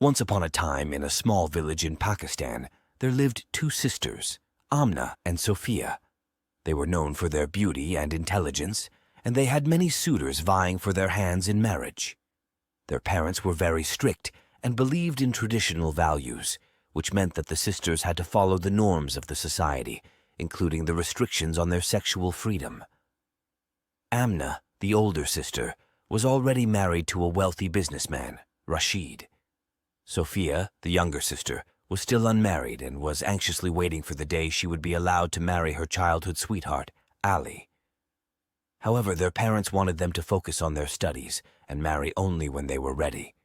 Once upon a time, in a small village in Pakistan, there lived two sisters, Amna and Sofia. They were known for their beauty and intelligence, and they had many suitors vying for their hands in marriage. Their parents were very strict and believed in traditional values, which meant that the sisters had to follow the norms of the society, including the restrictions on their sexual freedom. Amna, the older sister, was already married to a wealthy businessman, Rashid. Sofia, the younger sister, was still unmarried and was anxiously waiting for the day she would be allowed to marry her childhood sweetheart, Ali. However, their parents wanted them to focus on their studies and marry only when they were ready.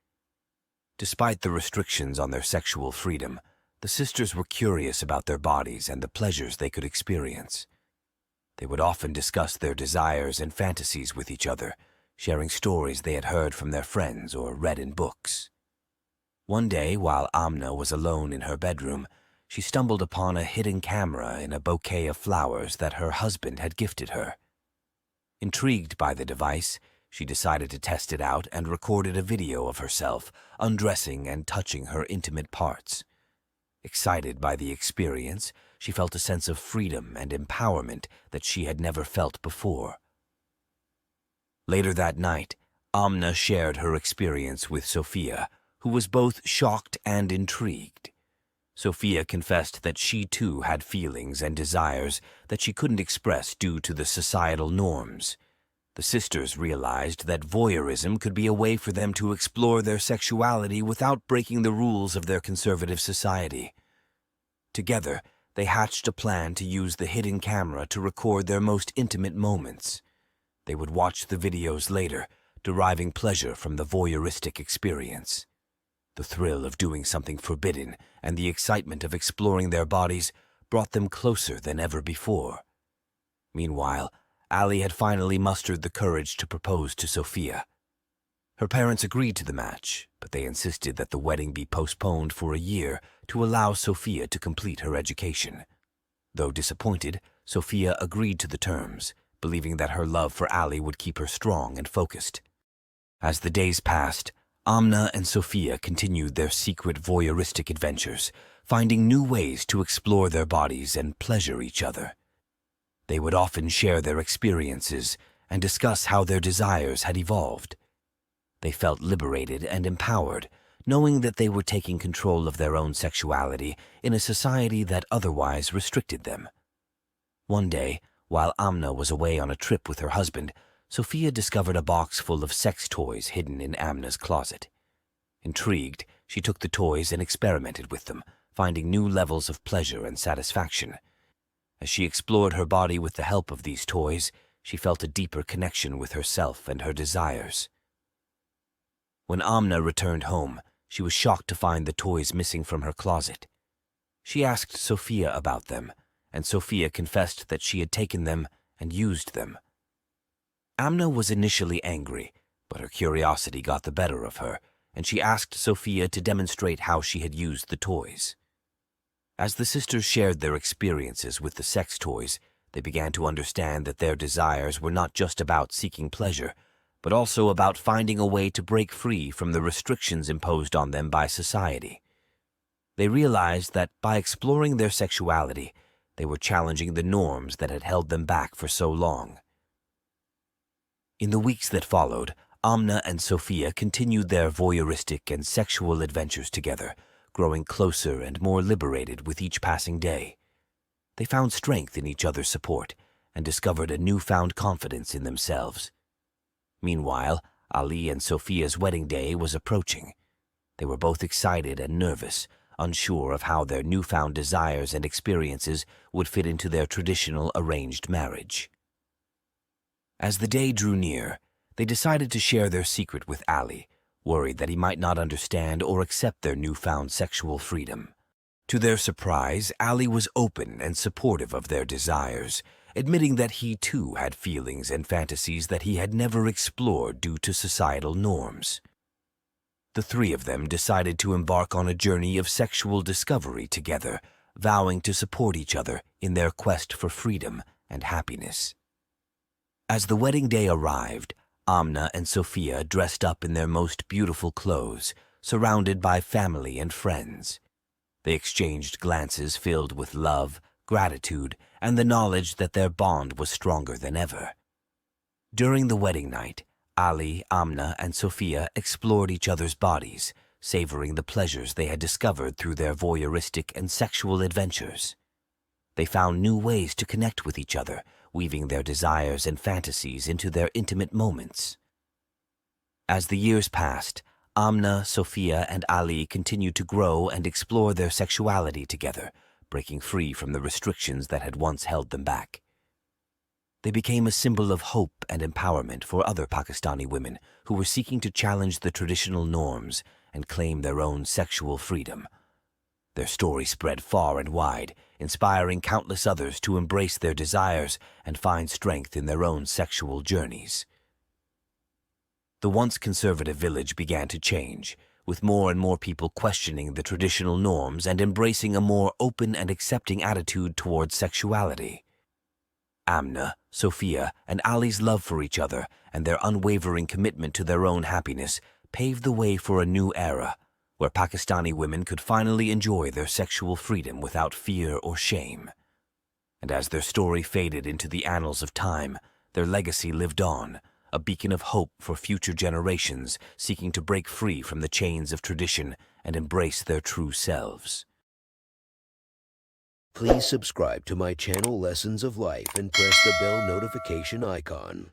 Despite the restrictions on their sexual freedom, the sisters were curious about their bodies and the pleasures they could experience. They would often discuss their desires and fantasies with each other, sharing stories they had heard from their friends or read in books. One day, while Amna was alone in her bedroom, she stumbled upon a hidden camera in a bouquet of flowers that her husband had gifted her. Intrigued by the device, she decided to test it out and recorded a video of herself undressing and touching her intimate parts. Excited by the experience, she felt a sense of freedom and empowerment that she had never felt before. Later that night, Amna shared her experience with Sofia, who was both shocked and intrigued. Sofia confessed that she too had feelings and desires that she couldn't express due to the societal norms. The sisters realized that voyeurism could be a way for them to explore their sexuality without breaking the rules of their conservative society. Together, they hatched a plan to use the hidden camera to record their most intimate moments. They would watch the videos later, deriving pleasure from the voyeuristic experience. The thrill of doing something forbidden and the excitement of exploring their bodies brought them closer than ever before. Meanwhile, Ali had finally mustered the courage to propose to Sofia. Her parents agreed to the match, but they insisted that the wedding be postponed for a year to allow Sofia to complete her education. Though disappointed, Sofia agreed to the terms, believing that her love for Ali would keep her strong and focused. As the days passed, Amna and Sofia continued their secret voyeuristic adventures, finding new ways to explore their bodies and pleasure each other. They would often share their experiences and discuss how their desires had evolved. They felt liberated and empowered, knowing that they were taking control of their own sexuality in a society that otherwise restricted them. One day, while Amna was away on a trip with her husband, Sofia discovered a box full of sex toys hidden in Amna's closet. Intrigued, she took the toys and experimented with them, finding new levels of pleasure and satisfaction. As she explored her body with the help of these toys, she felt a deeper connection with herself and her desires. When Amna returned home, she was shocked to find the toys missing from her closet. She asked Sofia about them, and Sofia confessed that she had taken them and used them. Amna was initially angry, but her curiosity got the better of her, and she asked Sofia to demonstrate how she had used the toys. As the sisters shared their experiences with the sex toys, they began to understand that their desires were not just about seeking pleasure, but also about finding a way to break free from the restrictions imposed on them by society. They realized that by exploring their sexuality, they were challenging the norms that had held them back for so long. In the weeks that followed, Amna and Sofia continued their voyeuristic and sexual adventures together, growing closer and more liberated with each passing day. They found strength in each other's support and discovered a newfound confidence in themselves. Meanwhile, Ali and Sofia's wedding day was approaching. They were both excited and nervous, unsure of how their newfound desires and experiences would fit into their traditional arranged marriage. As the day drew near, they decided to share their secret with Ali, worried that he might not understand or accept their newfound sexual freedom. To their surprise, Ali was open and supportive of their desires, admitting that he too had feelings and fantasies that he had never explored due to societal norms. The three of them decided to embark on a journey of sexual discovery together, vowing to support each other in their quest for freedom and happiness. As the wedding day arrived, Amna and Sofia dressed up in their most beautiful clothes, surrounded by family and friends. They exchanged glances filled with love, gratitude, and the knowledge that their bond was stronger than ever. During the wedding night, Ali, Amna, and Sofia explored each other's bodies, savoring the pleasures they had discovered through their voyeuristic and sexual adventures. They found new ways to connect with each other, weaving their desires and fantasies into their intimate moments. As the years passed, Amna, Sofia, and Ali continued to grow and explore their sexuality together, breaking free from the restrictions that had once held them back. They became a symbol of hope and empowerment for other Pakistani women who were seeking to challenge the traditional norms and claim their own sexual freedom. Their story spread far and wide, inspiring countless others to embrace their desires and find strength in their own sexual journeys. The once conservative village began to change, with more and more people questioning the traditional norms and embracing a more open and accepting attitude towards sexuality. Amna, Sofia, and Ali's love for each other and their unwavering commitment to their own happiness paved the way for a new era, where Pakistani women could finally enjoy their sexual freedom without fear or shame. And as their story faded into the annals of time, their legacy lived on, a beacon of hope for future generations seeking to break free from the chains of tradition and embrace their true selves. Please subscribe to my channel Lessons of Life and press the bell notification icon.